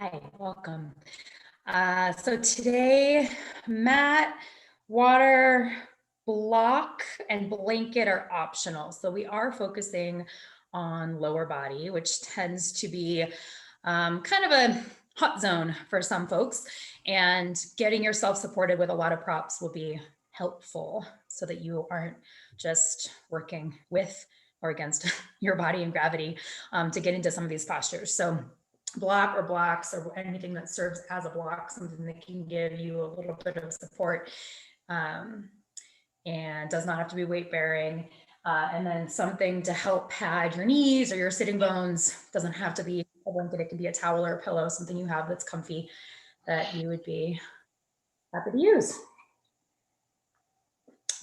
Hi, welcome. So today, mat, water, block, and blanket are optional. So we are focusing on lower body, which tends to be kind of a hot zone for some folks. And getting yourself supported with a lot of props will be helpful so that you aren't just working with or against your body and gravity to get into some of these postures. So block or blocks or anything that serves as a block, something that can give you a little bit of support and does not have to be weight bearing. And then something to help pad your knees or your sitting bones. Doesn't have to be a blanket, it can be a towel or a pillow, something you have that's comfy that you would be happy to use.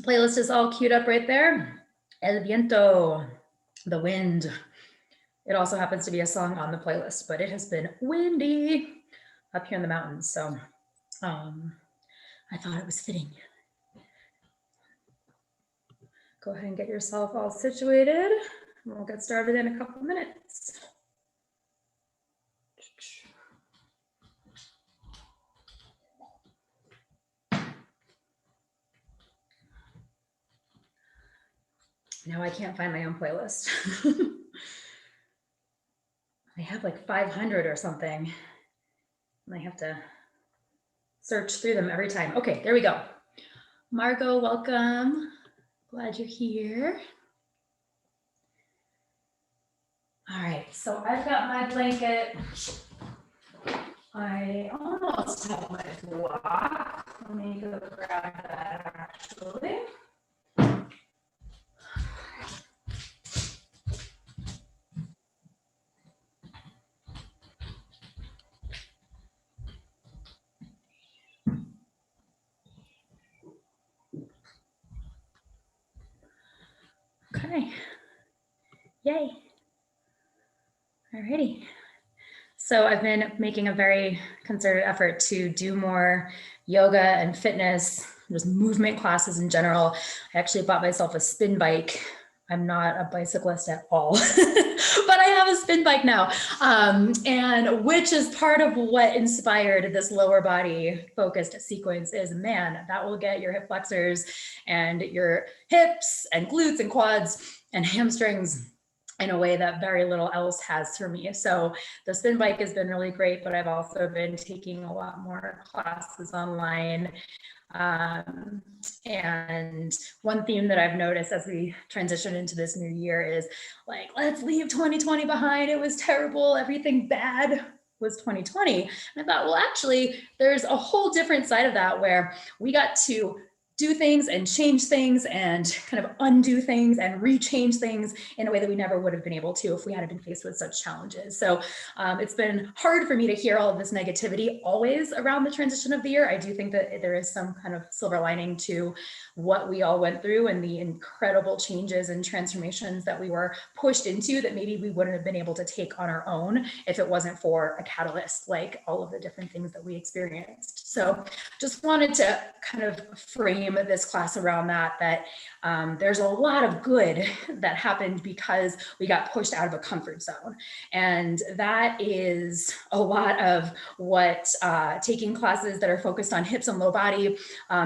Playlist is all queued up right there. El viento, the wind. It also happens to be a song on the playlist, but it has been windy up here in the mountains. So I thought it was fitting. Go ahead and get yourself all situated. We'll get started in a couple minutes. Now I can't find my own playlist. I have like 500 or something. And I have to search through them every time. Okay, there we go. Margot, welcome. Glad you're here. All right, so I've got my blanket. I almost have my block. Let me go grab that actually. Okay, yay. Alrighty. So I've been making a very concerted effort to do more yoga and fitness, just movement classes in general. I actually bought myself a spin bike. I'm not a bicyclist at all, but I have a spin bike now. And which is part of what inspired this lower body focused sequence is, man, that will get your hip flexors and your hips and glutes and quads and hamstrings in a way that very little else has for me. So the spin bike has been really great, but I've also been taking a lot more classes online. And one theme that I've noticed as we transition into this new year is like, let's leave 2020 behind. It was terrible. Everything bad was 2020. And I thought, well, actually, there's a whole different side of that where we got to do things and change things and kind of undo things and rechange things in a way that we never would have been able to if we hadn't been faced with such challenges. So it's been hard for me to hear all of this negativity always around the transition of the year. I do think that there is some kind of silver lining to what we all went through and the incredible changes and transformations that we were pushed into that maybe we wouldn't have been able to take on our own if it wasn't for a catalyst like all of the different things that we experienced. So just wanted to kind of frame this class around that there's a lot of good that happened because we got pushed out of a comfort zone. And that is a lot of what taking classes that are focused on hips and low body,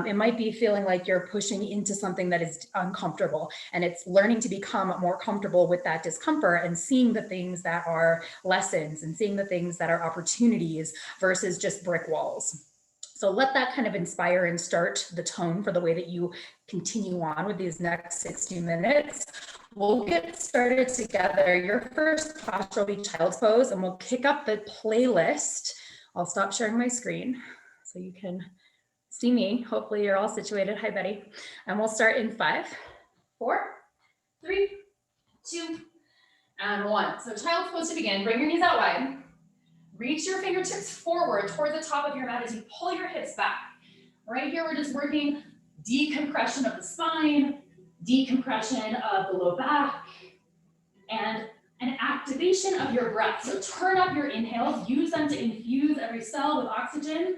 it might be feeling like you're pushing into something that is uncomfortable, and it's learning to become more comfortable with that discomfort and seeing the things that are lessons and seeing the things that are opportunities versus just brick walls. So let that kind of inspire and start the tone for the way that you continue on with these next 60 minutes. We'll get started together. Your first posture will be child's pose, and we'll kick up the playlist. I'll stop sharing my screen so you can see me. Hopefully you're all situated. Hi, Betty. And we'll start in 5, 4, 3, 2, and 1. So child's pose to begin. Bring your knees out wide. Reach your fingertips forward toward the top of your mat as you pull your hips back. Right here, we're just working decompression of the spine, decompression of the low back, and an activation of your breath. So turn up your inhales, use them to infuse every cell with oxygen,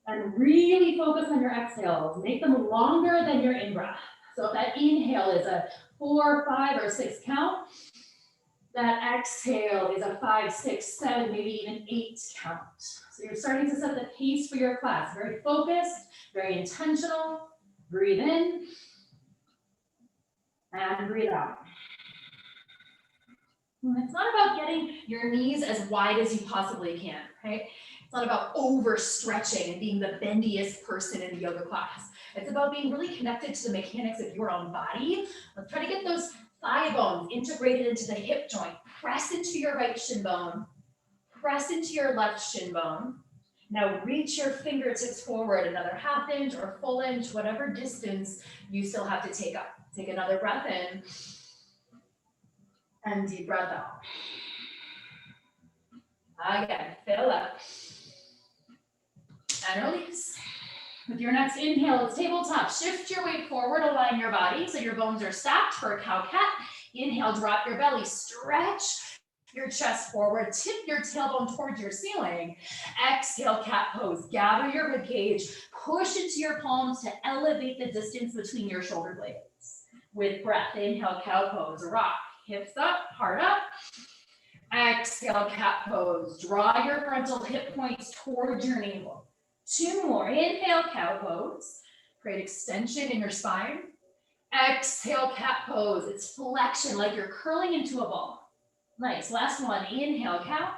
and really focus on your exhales. Make them longer than your in-breath. So if that inhale is a 4, 5, or 6 count, That exhale is a 5, 6, 7, maybe even 8 count. So you're starting to set the pace for your class. Very focused, very intentional. Breathe in and breathe out. It's not about getting your knees as wide as you possibly can, right? It's not about overstretching and being the bendiest person in the yoga class. It's about being really connected to the mechanics of your own body. Let's try to get those thigh bones integrated into the hip joint. Press into your right shin bone. Press into your left shin bone. Now reach your fingertips forward another half inch or full inch, whatever distance you still have to take up. Take another breath in and deep breath out. Again, fill up and release. With your next inhale, it's tabletop. Shift your weight forward, align your body so your bones are stacked for a cow cat. Inhale, drop your belly, stretch your chest forward, tip your tailbone towards your ceiling. Exhale, cat pose. Gather your rib cage, push into your palms to elevate the distance between your shoulder blades. With breath, inhale, cow pose, rock, hips up, heart up. Exhale, cat pose. Draw your frontal hip points towards your navel. 2 more. Inhale, cow pose. Great extension in your spine. Exhale, cat pose. It's flexion, like you're curling into a ball. Nice. Last one. Inhale, cow.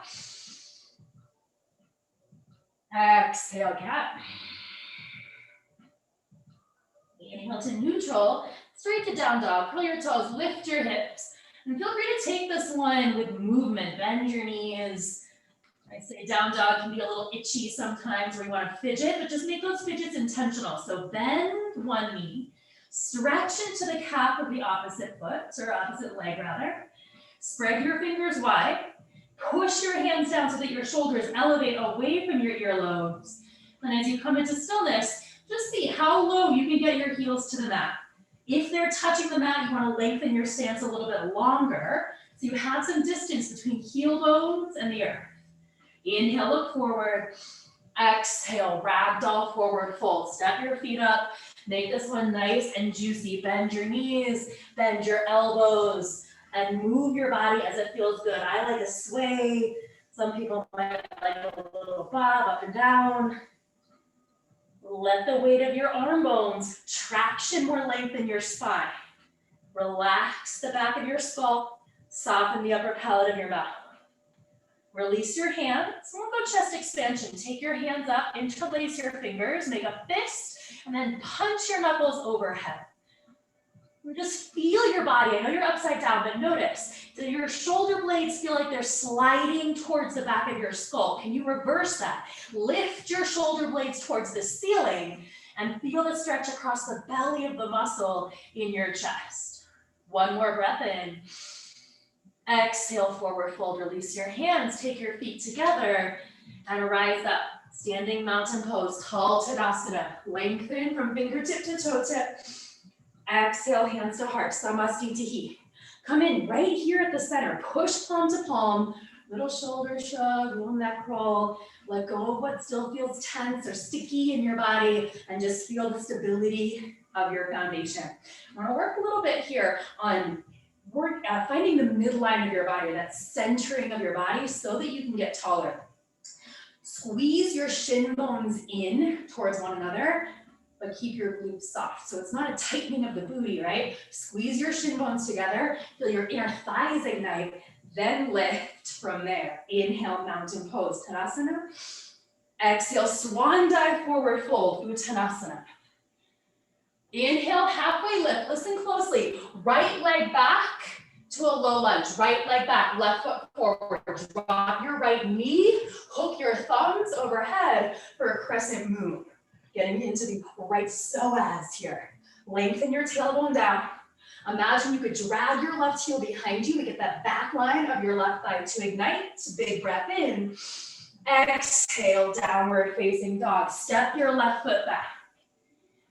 Exhale, cat. Inhale to neutral. Straight to down dog. Curl your toes. Lift your hips. And feel free to take this one with movement. Bend your knees. I say down dog can be a little itchy sometimes where you want to fidget, but just make those fidgets intentional. So bend one knee, stretch into the calf of the opposite foot, or opposite leg rather. Spread your fingers wide. Push your hands down so that your shoulders elevate away from your earlobes. And as you come into stillness, just see how low you can get your heels to the mat. If they're touching the mat, you want to lengthen your stance a little bit longer so you have some distance between heel bones and the earth. Inhale, look forward. Exhale, ragdoll forward fold. Step your feet up. Make this one nice and juicy. Bend your knees, bend your elbows, and move your body as it feels good. I like a sway. Some people might like a little bob up and down. Let the weight of your arm bones traction more length in your spine. Relax the back of your skull. Soften the upper palate of your mouth. Release your hands. We'll go chest expansion. Take your hands up, interlace your fingers, make a fist, and then punch your knuckles overhead. Just feel your body. I know you're upside down, but notice that your shoulder blades feel like they're sliding towards the back of your skull. Can you reverse that? Lift your shoulder blades towards the ceiling and feel the stretch across the belly of the muscle in your chest. One more breath in. Exhale, forward fold, release your hands, take your feet together and rise up. Standing mountain pose, tall Tadasana. Lengthen from fingertip to toe tip. Exhale, hands to heart, Samastitihi. Come in right here at the center, push palm to palm, little shoulder shrug, little neck roll. Let go of what still feels tense or sticky in your body and just feel the stability of your foundation. I want to work a little bit here on finding the midline of your body, that centering of your body so that you can get taller. Squeeze your shin bones in towards one another, but keep your glutes soft. So it's not a tightening of the booty, right? Squeeze your shin bones together, feel your inner thighs ignite, then lift from there. Inhale, mountain pose, Tadasana. Exhale, swan dive, forward fold, Uttanasana. Inhale, halfway lift, listen closely. Right leg back to a low lunge, right leg back, left foot forward. Drop your right knee, hook your thumbs overhead for a crescent moon. Getting into the right psoas here. Lengthen your tailbone down. Imagine you could drag your left heel behind you to get that back line of your left thigh to ignite. Big breath in. Exhale, downward facing dog. Step your left foot back.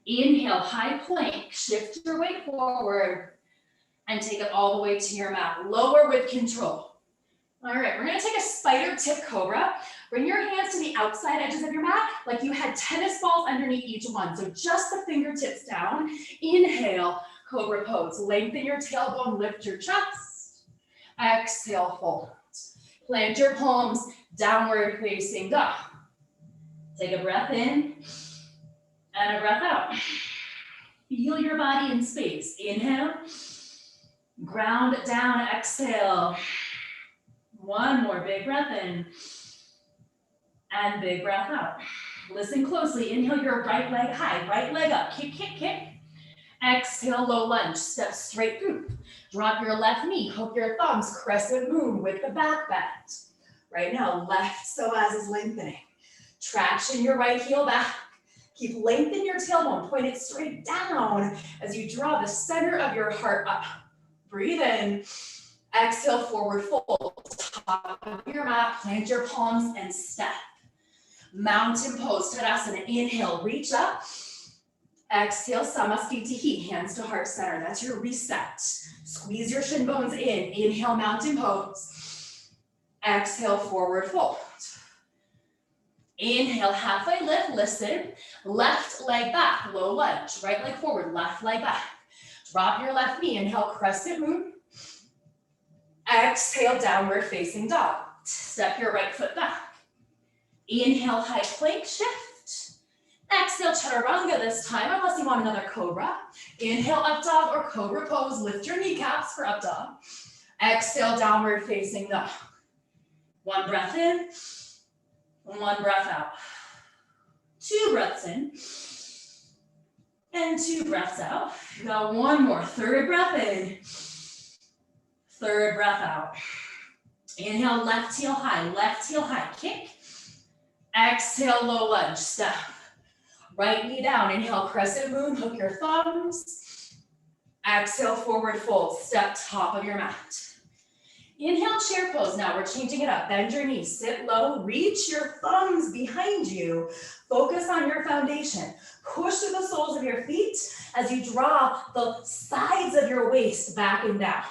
Inhale, high plank, shift your weight forward and take it all the way to your mat. Lower with control. All right, we're gonna take a spider tip cobra. Bring your hands to the outside edges of your mat like you had tennis balls underneath each one. So just the fingertips down. Inhale, cobra pose. Lengthen your tailbone, lift your chest. Exhale, fold. Plant your palms, downward facing dog. Take a breath in and a breath out. Feel your body in space. Inhale, ground down, exhale. One more big breath in and big breath out. Listen closely. Inhale your right leg high, right leg up. Kick, kick, kick. Exhale, low lunge. Step straight through. Drop your left knee. Hook your thumbs. Crescent moon with the back bend. Right now, left psoas is lengthening. Traction your right heel back. Keep lengthening your tailbone. Point it straight down as you draw the center of your heart up. Breathe in. Exhale, forward fold. Top of your mat. Plant your palms and step. Mountain pose, Tadasana. Inhale, reach up. Exhale, Samasthiti, hands to heart center. That's your reset. Squeeze your shin bones in. Inhale, mountain pose. Exhale, forward fold. Inhale, halfway lift, listen. Left leg back, low lunge. Right leg forward, left leg back. Drop your left knee. Inhale, crescent moon. Exhale, downward facing dog. Step your right foot back. Inhale, high plank shift. Exhale, chaturanga this time, unless you want another cobra. Inhale, up dog or cobra pose. Lift your kneecaps for up dog. Exhale, downward facing dog. One breath in, one breath out. Two breaths in, and two breaths out. You got one more. Third breath in, third breath out. Inhale, left heel high, kick. Exhale, low lunge, step. Right knee down, inhale, crescent moon, hook your thumbs. Exhale, forward fold, step top of your mat. Inhale, chair pose now, we're changing it up. Bend your knees, sit low, reach your thumbs behind you. Focus on your foundation. Push through the soles of your feet as you draw the sides of your waist back and down.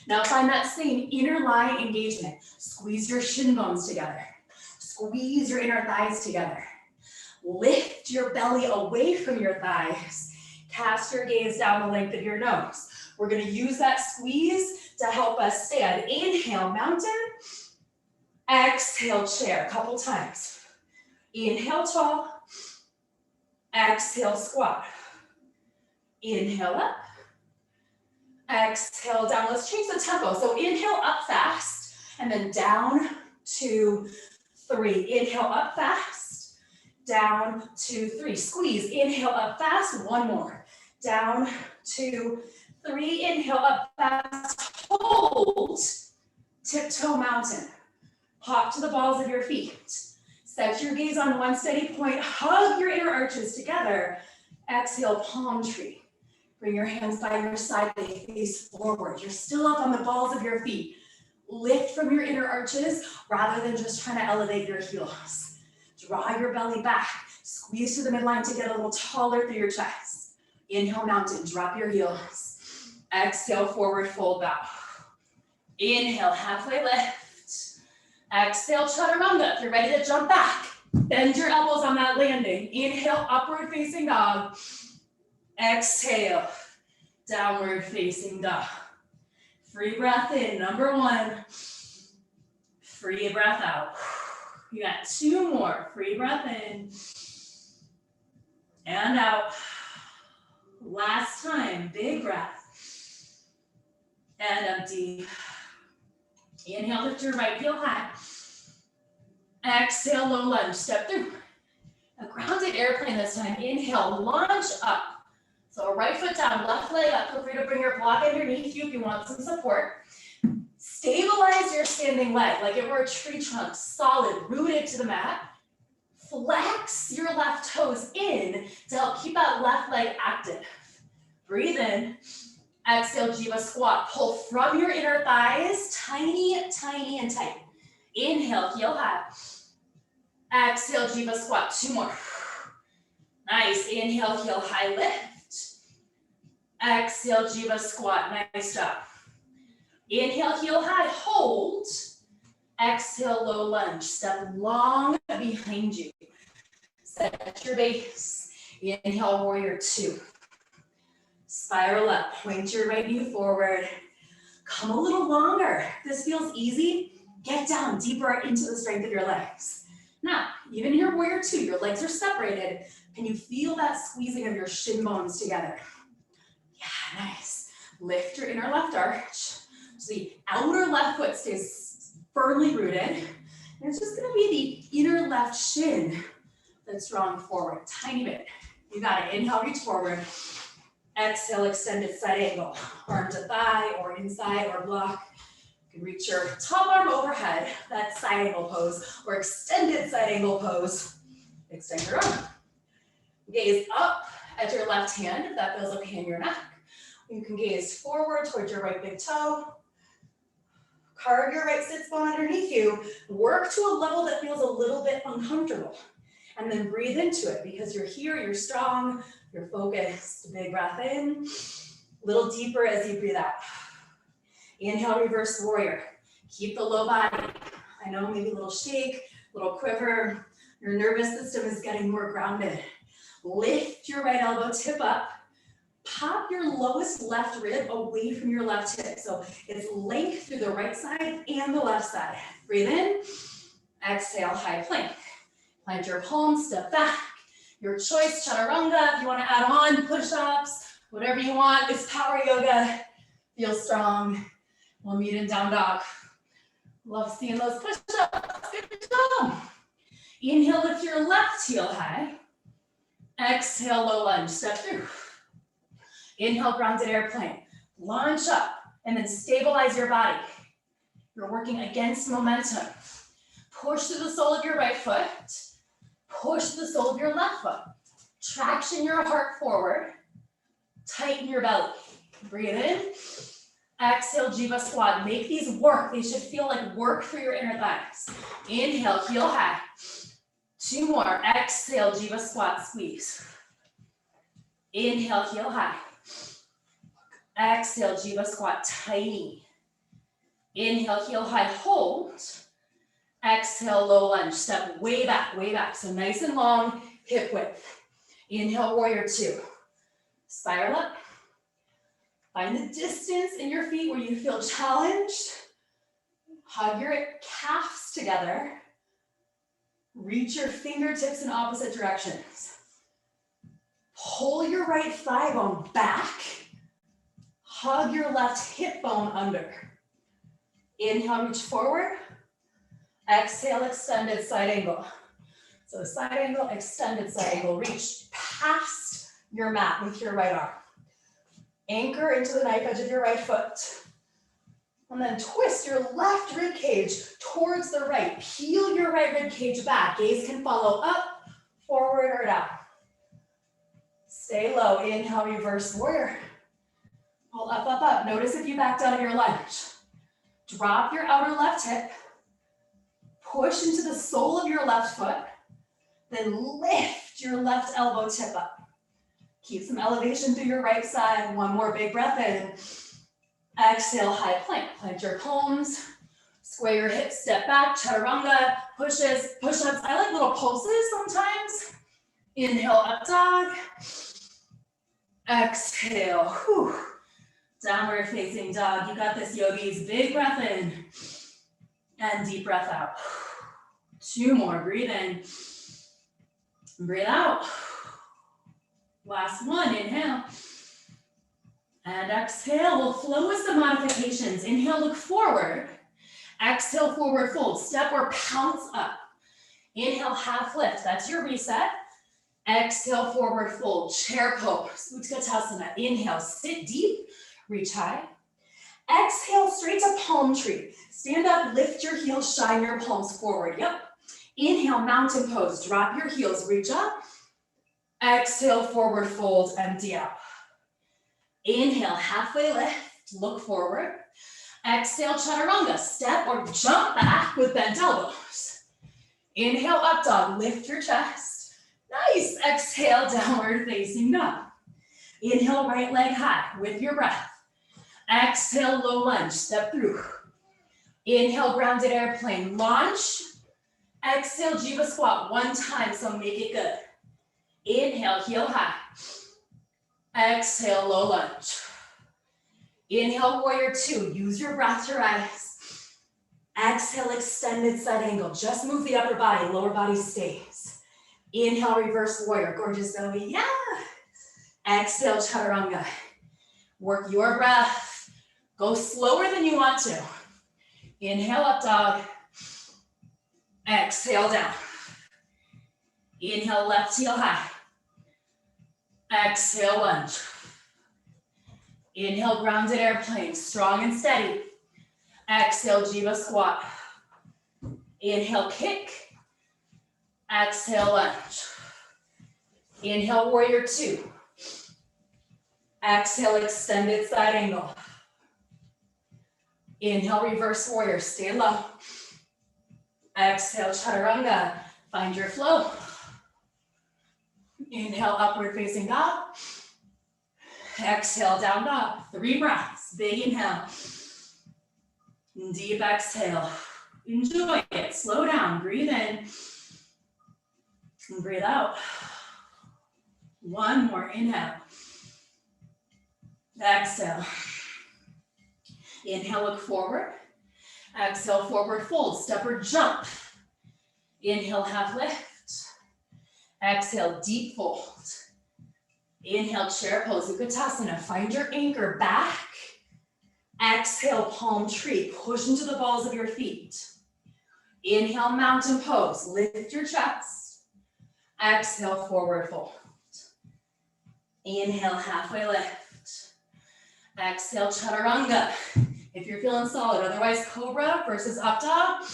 Now find that same inner line engagement. Squeeze your shin bones together. Squeeze your inner thighs together. Lift your belly away from your thighs. Cast your gaze down the length of your nose. We're going to use that squeeze to help us stand. Inhale, mountain. Exhale, chair. A couple times. Inhale, tall. Exhale, squat. Inhale, up. Exhale, down. Let's change the tempo. So inhale, up fast, and then down, 2, 3. Inhale, up fast, down, 2, 3. Squeeze. Inhale, up fast. One more. Down, 2, 3. Inhale, up fast. Hold. Tiptoe mountain. Hop to the balls of your feet. Set your gaze on one steady point. Hug your inner arches together. Exhale, palm tree. Bring your hands by your side, they face forward. You're still up on the balls of your feet. Lift from your inner arches rather than just trying to elevate your heels. Draw your belly back. Squeeze to the midline to get a little taller through your chest. Inhale, mountain, drop your heels. Exhale, forward fold bow. Inhale, halfway lift. Exhale, chaturanga. If you're ready to jump back, bend your elbows on that landing. Inhale, upward facing dog. Exhale, downward facing dog. Free breath in, number 1. Free breath out. You got 2 more. Free breath in and out. Last time, big breath and empty. Inhale, lift your right heel high. Exhale, low lunge, step through. A grounded airplane this time. Inhale, launch up. So right foot down, left leg up. Feel free to bring your block underneath you if you want some support. Stabilize your standing leg like it were a tree trunk, solid, rooted to the mat. Flex your left toes in to help keep that left leg active. Breathe in. Exhale, Jiva squat. Pull from your inner thighs, tiny, tiny, and tight. Inhale, heel high. Exhale, Jiva squat. 2 more. Nice. Inhale, heel high, lift. Exhale, Jiva squat. Nice job. Inhale, heel high, hold. Exhale, low lunge. Step long behind you. Set your base. Inhale, warrior 2. Spiral up. Point your right knee forward. Come a little longer. If this feels easy, get down deeper into the strength of your legs. Now, even in your warrior two, your legs are separated. Can you feel that squeezing of your shin bones together? Yeah, nice. Lift your inner left arch. So the outer left foot stays firmly rooted. And it's just gonna be the inner left shin that's drawn forward, tiny bit. You got it, inhale, reach forward. Exhale, extended side angle. Arm to thigh or inside or block. You can reach your top arm overhead, that side angle pose, or extended side angle pose. Extend your arm. Gaze up at your left hand, if that feels okay in your neck. You can gaze forward towards your right big toe. Carve your right sits bone underneath you. Work to a level that feels a little bit uncomfortable. And then breathe into it because you're here, you're strong, you're focused. Big breath in. A little deeper as you breathe out. Inhale, reverse warrior. Keep the low body. I know, maybe a little shake, a little quiver. Your nervous system is getting more grounded. Lift your right elbow, tip up. Pop your lowest left rib away from your left hip. So it's length through the right side and the left side. Breathe in. Exhale, high plank. Plant your palms, step back. Your choice, chaturanga. If you want to add on push-ups, whatever you want. It's power yoga. Feel strong. We'll meet in down dog. Love seeing those push-ups. Good job. Inhale, lift your left heel high. Exhale, low lunge, step through. Inhale, grounded airplane. Launch up and then stabilize your body. You're working against momentum. Push through the sole of your right foot. Push the sole of your left foot. Traction your heart forward. Tighten your belly. Breathe in. Exhale, Jiva squat. Make these work. They should feel like work for your inner thighs. Inhale, heel high. 2 more. Exhale, Jiva squat, squeeze. Inhale, heel high. Exhale, Jiva squat, tiny. Inhale, heel high, hold. Exhale, low lunge, step way back, way back. So nice and long, hip width. Inhale, warrior two. Spiral up. Find the distance in your feet where you feel challenged. Hug your calves together. Reach your fingertips in opposite directions. Pull your right thigh bone back. Hug your left hip bone under. Inhale, reach forward. Exhale, extended side angle. So side angle, extended side angle. Reach past your mat with your right arm. Anchor into the knife edge of your right foot. And then twist your left rib cage towards the right. Peel your right rib cage back. Gaze can follow up, forward, or down. Stay low. Inhale, reverse warrior. Pull up, up, up. Notice if you backed out of your lunge. Drop your outer left hip. Push into the sole of your left foot. Then lift your left elbow tip up. Keep some elevation through your right side. One more big breath in. Exhale, high plank. Plant your palms. Square your hips, step back. Chaturanga, pushes, push-ups. I like little pulses sometimes. Inhale, up dog. Exhale, whew. Downward facing dog. You got this, yogis. Big breath in. And deep breath out. 2 more, breathe in. Breathe out. Last one, inhale. And exhale, we'll flow with some modifications. Inhale, look forward. Exhale, forward fold. Step or pounce up. Inhale, half lift. That's your reset. Exhale, forward fold. Chair pose. Utkatasana. Inhale, sit deep. Reach high. Exhale, straight to palm tree. Stand up, lift your heels, shine your palms forward. Yep. Inhale, mountain pose. Drop your heels, reach up. Exhale, forward fold, empty out. Inhale, halfway lift, look forward. Exhale, chaturanga, step or jump back with bent elbows. Inhale, up dog, lift your chest. Nice, exhale, downward facing dog. Inhale, right leg high with your breath. Exhale, low lunge, step through. Inhale, grounded airplane, launch. Exhale, Jiva squat 1 time, so make it good. Inhale, heel high. Exhale, low lunge. Inhale, warrior two. Use your breath to rise. Exhale, extended side angle. Just move the upper body, lower body stays. Inhale, reverse warrior. Gorgeous, Zoe. Yeah. Exhale, chaturanga. Work your breath. Go slower than you want to. Inhale, up dog. Exhale, down. Inhale, left heel high. Exhale, lunge. Inhale, grounded airplane, strong and steady. Exhale, jiva squat. Inhale, kick. Exhale, lunge. Inhale, warrior two. Exhale, extended side angle. Inhale, reverse warrior, stay low. Exhale, chaturanga, find your flow. Inhale, upward facing dog. Exhale, down dog. 3 breaths, big inhale. Deep exhale. Enjoy it, slow down, breathe in. And breathe out. 1 more, inhale. Exhale. Inhale, look forward. Exhale, forward fold, step or jump. Inhale, half lift. Exhale, deep fold. Inhale, chair pose, Utkatasana. Find your anchor back. Exhale, palm tree. Push into the balls of your feet. Inhale, mountain pose. Lift your chest. Exhale, forward fold. Inhale, halfway lift. Exhale, chaturanga. If you're feeling solid, otherwise cobra versus up dog.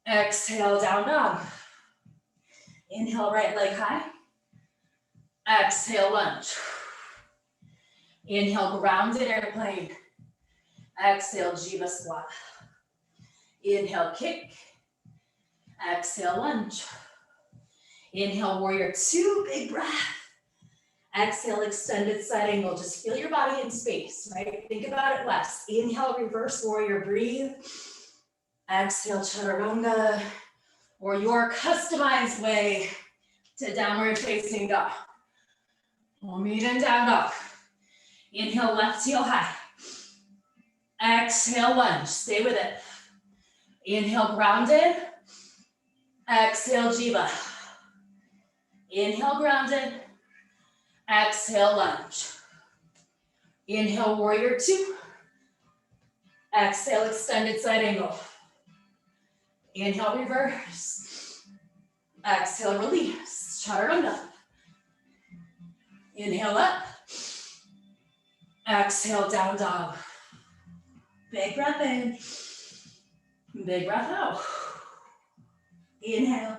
Exhale, down dog. Inhale, right leg high. Exhale, lunge. Inhale, grounded airplane. Exhale, jiva squat. Inhale, kick. Exhale, lunge. Inhale, warrior two, big breath. Exhale, extended side angle. Just feel your body in space, right? Think about it less. Inhale, reverse warrior, breathe. Exhale, chaturanga, or your customized way to downward facing dog. We'll meet in down dog. Inhale, left heel high. Exhale, lunge, stay with it. Inhale, grounded. Exhale, jiva. Inhale, grounded. Exhale, lunge. Inhale, warrior two. Exhale, extended side angle. Inhale, reverse. Exhale, release. Chaturanga. Inhale up. Exhale, down dog. Big breath in. Big breath out. Inhale.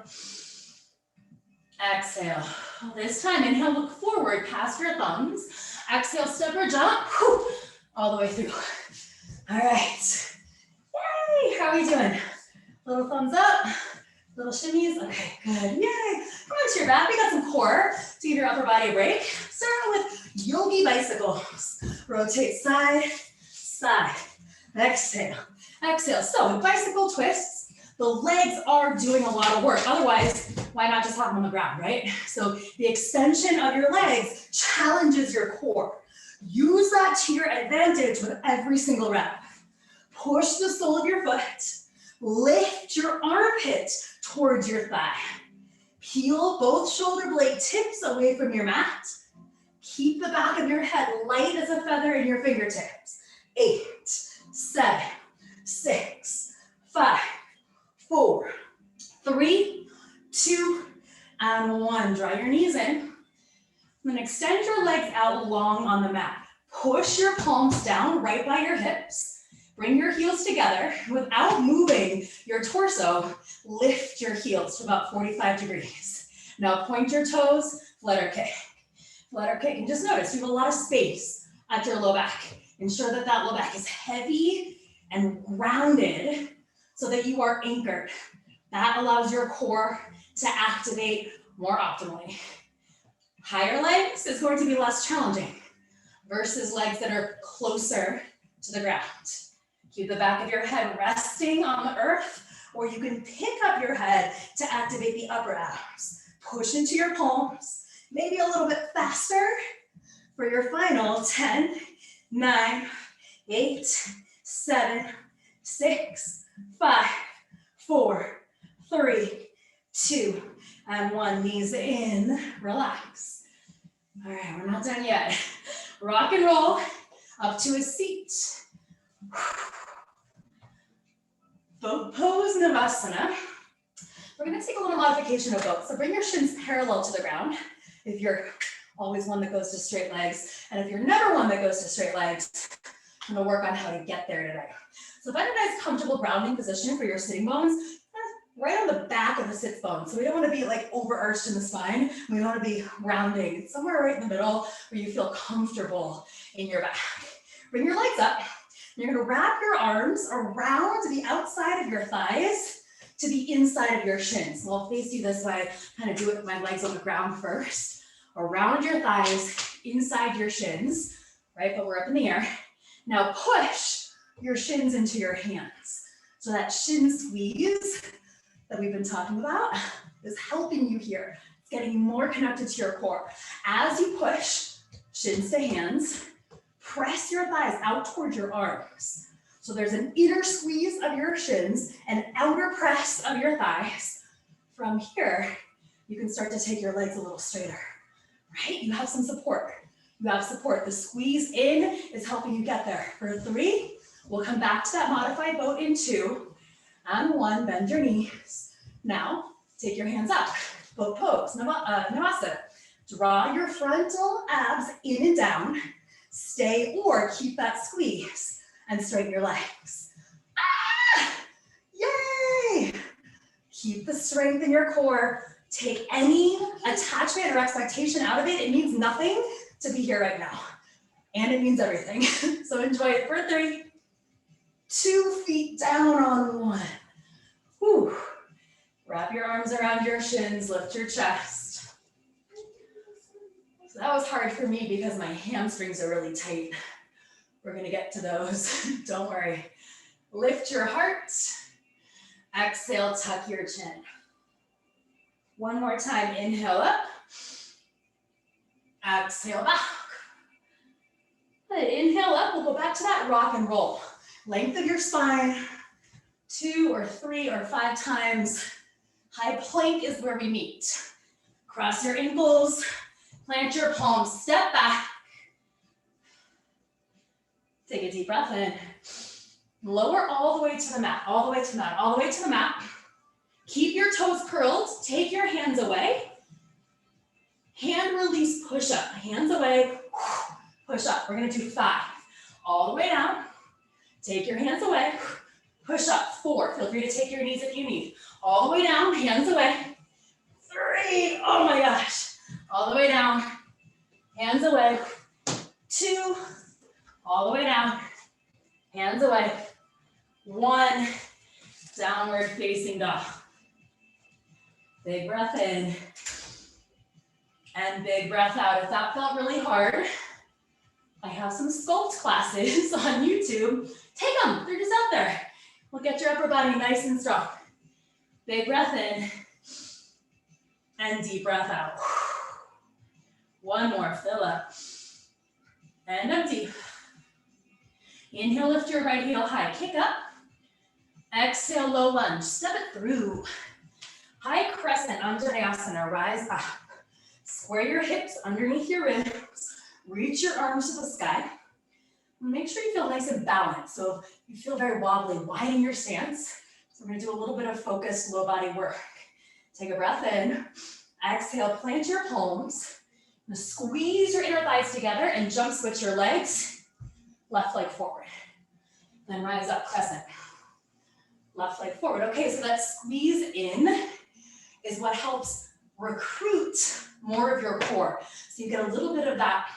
Exhale. This time, inhale, look forward past your thumbs. Exhale, step or jump. Whew, all the way through. All right. Yay, how are we doing? Little thumbs up, little shimmies. Okay, good, yay. Come on to your back, we got some core to give your upper body a break. Start with yogi bicycles. Rotate side, side. Exhale, exhale. So with bicycle twists, the legs are doing a lot of work. Otherwise, why not just have them on the ground, right? So the extension of your legs challenges your core. Use that to your advantage with every single rep. Push the sole of your foot. Lift your armpit towards your thigh. Peel both shoulder blade tips away from your mat. Keep the back of your head light as a feather in your fingertips. 8, 7, 6, 5, 4, 3, 2, and 1. Draw your knees in. Then extend your legs out long on the mat. Push your palms down right by your hips. Bring your heels together. Without moving your torso, lift your heels to about 45 degrees. Now point your toes, flutter kick. Flutter kick, and just notice you have a lot of space at your low back. Ensure that that low back is heavy and grounded so that you are anchored. That allows your core to activate more optimally. Higher legs is going to be less challenging versus legs that are closer to the ground. Keep the back of your head resting on the earth, or you can pick up your head to activate the upper abs. Push into your palms, maybe a little bit faster for your final 10, 9, 8, 7, 6, 5, 4, 3, 2, and 1. Knees in, relax. All right, we're not done yet. Rock and roll up to a seat. Boat pose, Navasana. We're gonna take a little modification of both. So bring your shins parallel to the ground if you're always one that goes to straight legs. And if you're never one that goes to straight legs, I'm gonna work on how to get there today. So find a nice comfortable grounding position for your sitting bones, right on the back of the sits bone. So we don't wanna be like overarched in the spine. We wanna be rounding somewhere right in the middle where you feel comfortable in your back. Bring your legs up. You're gonna wrap your arms around the outside of your thighs to the inside of your shins. So I'll face you this way, kind of do it with my legs on the ground first. Around your thighs, inside your shins, right? But we're up in the air. Now push your shins into your hands. So that shin squeeze that we've been talking about is helping you here. It's getting you more connected to your core. As you push shins to hands, press your thighs out towards your arms. So there's an inner squeeze of your shins and outer press of your thighs. From here, you can start to take your legs a little straighter, right? You have some support. You have support. The squeeze in is helping you get there. For 3, we'll come back to that modified boat in 2, and 1, bend your knees. Now, take your hands up, boat pose, Navasana. Draw your frontal abs in and down. Stay or keep that squeeze and straighten your legs. Ah! Yay! Keep the strength in your core. Take any attachment or expectation out of it. It means nothing to be here right now. And it means everything. So enjoy it for 3. 2 feet down on 1. Whew. Wrap your arms around your shins, lift your chest. So that was hard for me because my hamstrings are really tight. We're gonna get to those, don't worry. Lift your heart. Exhale, tuck your chin. One more time, inhale up. Exhale back. Good, inhale up, we'll go back to that rock and roll. Length of your spine, 2 or 3 or 5 times. High plank is where we meet. Cross your ankles, plant your palms, step back. Take a deep breath in. Lower all the way to the mat, all the way to the mat, all the way to the mat. Keep your toes curled, take your hands away. Hand release, push up, hands away, push up. We're gonna do 5. All the way down, take your hands away, push up, 4. Feel free to take your knees if you need. All the way down, hands away. 3, oh my gosh. All the way down, hands away. 2, all the way down, hands away. 1, downward facing dog. Big breath in, and big breath out. If that felt really hard, I have some sculpt classes on YouTube. Take them, they're just out there. We'll get your upper body nice and strong. Big breath in, and deep breath out. 1 more, fill up, and empty. Inhale, lift your right heel high, kick up. Exhale, low lunge, step it through. High crescent, Anjaneyasana, rise up. Square your hips underneath your ribs. Reach your arms to the sky. Make sure you feel nice and balanced. So if you feel very wobbly, widen your stance. So we're gonna do a little bit of focused low body work. Take a breath in. Exhale, plant your palms. Squeeze your inner thighs together and jump switch your legs. Left leg forward. Then rise up, crescent. Left leg forward. Okay, so that squeeze in is what helps recruit more of your core. So you get a little bit of that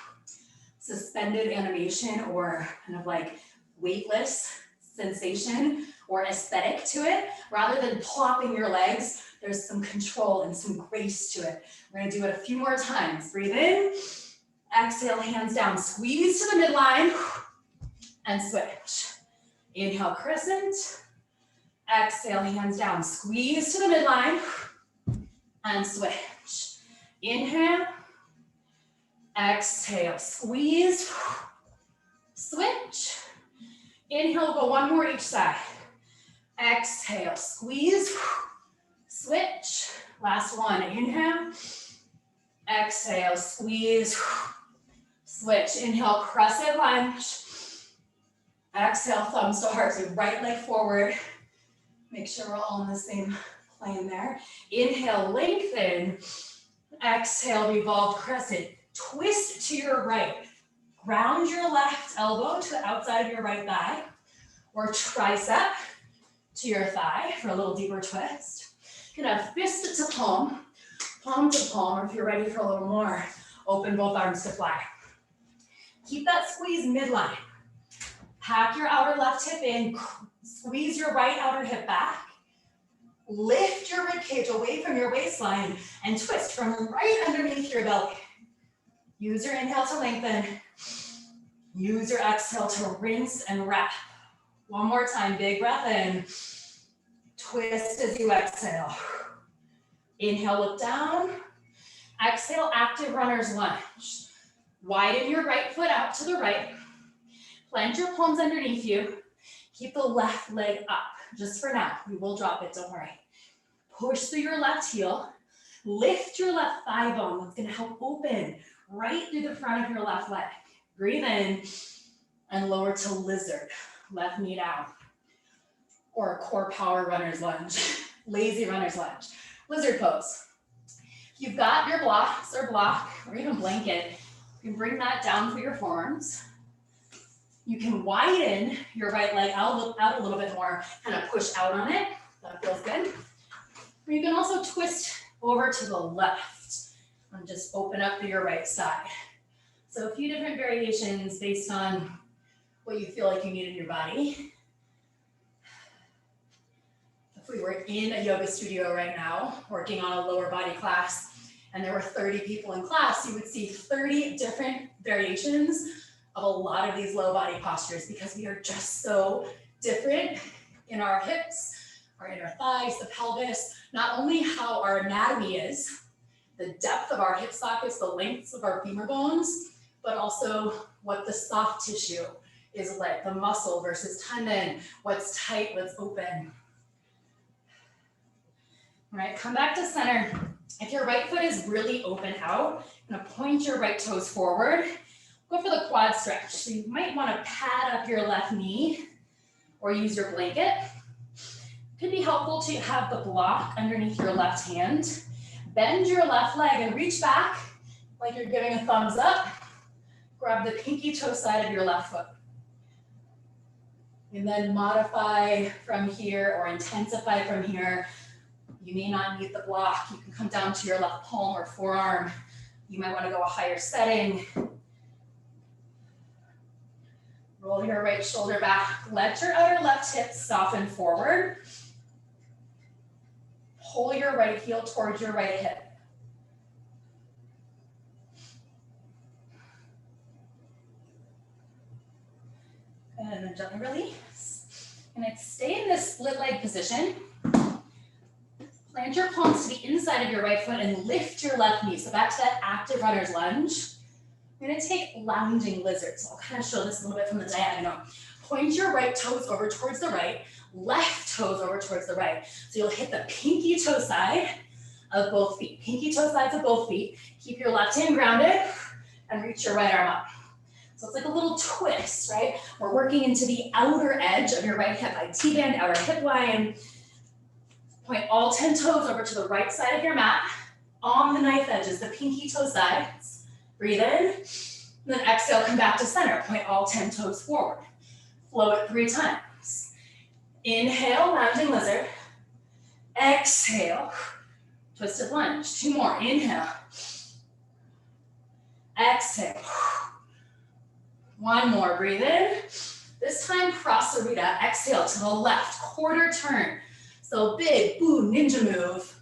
suspended animation or kind of like weightless sensation or aesthetic to it. Rather than plopping your legs, there's some control and some grace to it. We're gonna do it a few more times. Breathe in, exhale, hands down, squeeze to the midline, and switch. Inhale, crescent. Exhale, hands down, squeeze to the midline, and switch. Inhale, exhale, squeeze, switch. Inhale, go one more each side. Exhale, squeeze, switch. Last one, inhale. Exhale, squeeze, switch. Inhale, crescent lunge. Exhale, thumbs to heart, so right leg forward. Make sure we're all in the same plane there. Inhale, lengthen. Exhale, revolve crescent. Twist to your right. Ground your left elbow to the outside of your right thigh, or tricep to your thigh for a little deeper twist. You can have fist to palm, palm to palm, or if you're ready for a little more, open both arms to fly. Keep that squeeze midline. Pack your outer left hip in, squeeze your right outer hip back. Lift your ribcage away from your waistline and twist from right underneath your belly. Use your inhale to lengthen. Use your exhale to rinse and wrap. One more time, big breath in. Twist as you exhale. Inhale, look down. Exhale, active runner's lunge. Widen your right foot out to the right. Plant your palms underneath you. Keep the left leg up. Just for now, we will drop it, don't worry. Push through your left heel. Lift your left thigh bone. That's gonna help open right through the front of your left leg. Breathe in and lower to lizard. Left knee down. Or a core power runner's lunge. Lazy runner's lunge. Lizard pose. If you've got your blocks or block or even blanket, you can bring that down for your forearms. You can widen your right leg out a little bit more, kind of push out on it. That feels good. Or you can also twist over to the left and just open up to your right side. So a few different variations based on what you feel like you need in your body. If we were in a yoga studio right now, working on a lower body class, and there were 30 people in class, you would see 30 different variations of a lot of these low body postures because we are just so different in our hips, our inner thighs, the pelvis, not only how our anatomy is, the depth of our hip sockets, the lengths of our femur bones, but also what the soft tissue is like, the muscle versus tendon, what's tight, what's open. All right, come back to center. If your right foot is really open out, you're gonna point your right toes forward. Go for the quad stretch. So you might want to pad up your left knee or use your blanket. Could be helpful to have the block underneath your left hand. Bend your left leg and reach back like you're giving a thumbs up. Grab the pinky toe side of your left foot. And then modify from here or intensify from here. You may not need the block. You can come down to your left palm or forearm. You might want to go a higher setting. Roll your right shoulder back. Let your outer left hip soften forward. Pull your right heel towards your right hip. And then gently release. And stay in this split leg position. Plant your palms to the inside of your right foot and lift your left knee. So back to that active runner's lunge. We're gonna take lounging lizard. So I'll kind of show this a little bit from the diagonal. Point your right toes over towards the right, left toes over towards the right. So you'll hit the pinky toe side of both feet. Pinky toe sides of both feet. Keep your left hand grounded and reach your right arm up. So it's like a little twist, right? We're working into the outer edge of your right hip by T-band, outer hip line. Point all 10 toes over to the right side of your mat. On the knife edges, the pinky toe sides. Breathe in, and then exhale, come back to center. Point all 10 toes forward. Flow it 3 times. Inhale, lounging lizard. Exhale, twisted lunge. 2 more, inhale. Exhale. 1 more, breathe in. This time, Prasarita. Exhale to the left, quarter turn. So big, boo, ninja move.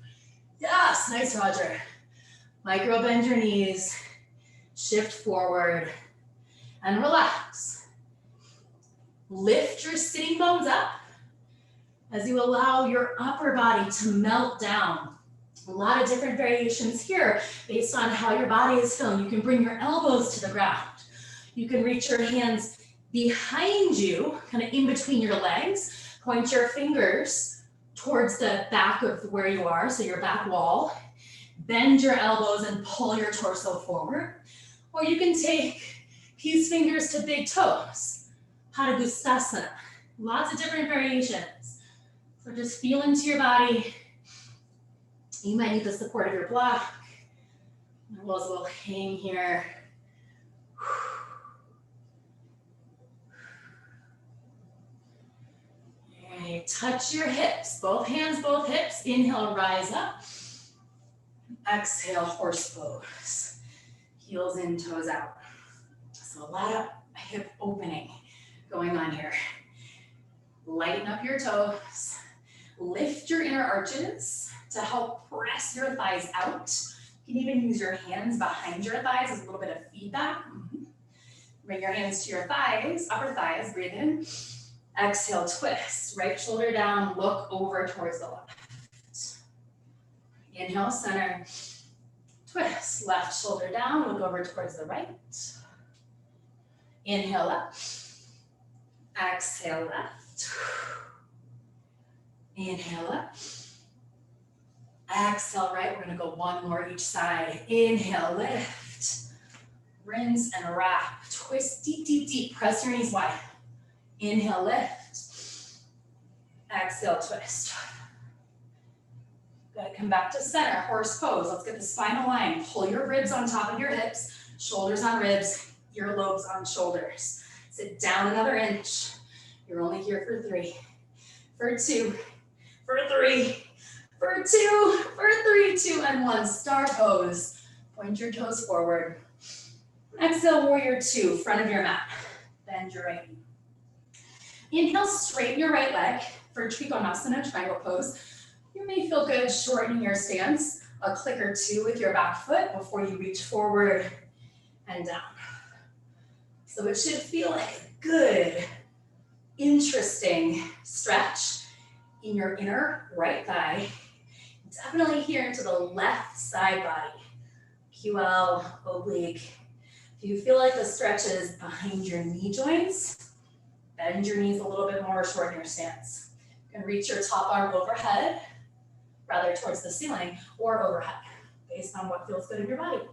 Yes, nice, Roger. Micro bend your knees. Shift forward and relax. Lift your sitting bones up as you allow your upper body to melt down. A lot of different variations here based on how your body is feeling. You can bring your elbows to the ground. You can reach your hands Behind you, kind of in between your legs, point your fingers towards the back of where you are, so your back wall. Bend your elbows and pull your torso forward. Or you can take peace fingers to big toes. Padagustasana. Lots of different variations. So just feel into your body. You might need the support of your block. My elbows will hang here. All right, touch your hips, both hands, both hips. Inhale, rise up. Exhale, horse pose. Heels in, toes out. So a lot of hip opening going on here. Lighten up your toes. Lift your inner arches to help press your thighs out. You can even use your hands behind your thighs as a little bit of feedback. Bring your hands to your thighs, upper thighs, breathe in. Exhale, twist. Right shoulder down, look over towards the left. Inhale, center. Twist. Left shoulder down, look over towards the right. Inhale up. Exhale, left. Inhale up. Exhale, right. We're gonna go one more each side. Inhale, lift. Rinse and wrap. Twist deep, deep, deep. Press your knees wide. Inhale, lift. Exhale, twist. Good, come back to center, horse pose. Let's get the spinal line. Pull your ribs on top of your hips, shoulders on ribs, earlobes on shoulders. Sit down another inch. You're only here for 3, for 2, for 3, for 2, for 3, 2, and 1. Star pose. Point your toes forward. Exhale, warrior 2, front of your mat. Bend your right knee. Inhale, straighten your right leg for Trikonasana, triangle pose. You may feel good shortening your stance, a click or 2 with your back foot before you reach forward and down. So it should feel like a good, interesting stretch in your inner right thigh. Definitely here into the left side body. QL, oblique. If you feel like the stretch is behind your knee joints, bend your knees a little bit more, shorten your stance. You can reach your top arm overhead, rather towards the ceiling, or overhead, based on what feels good in your body.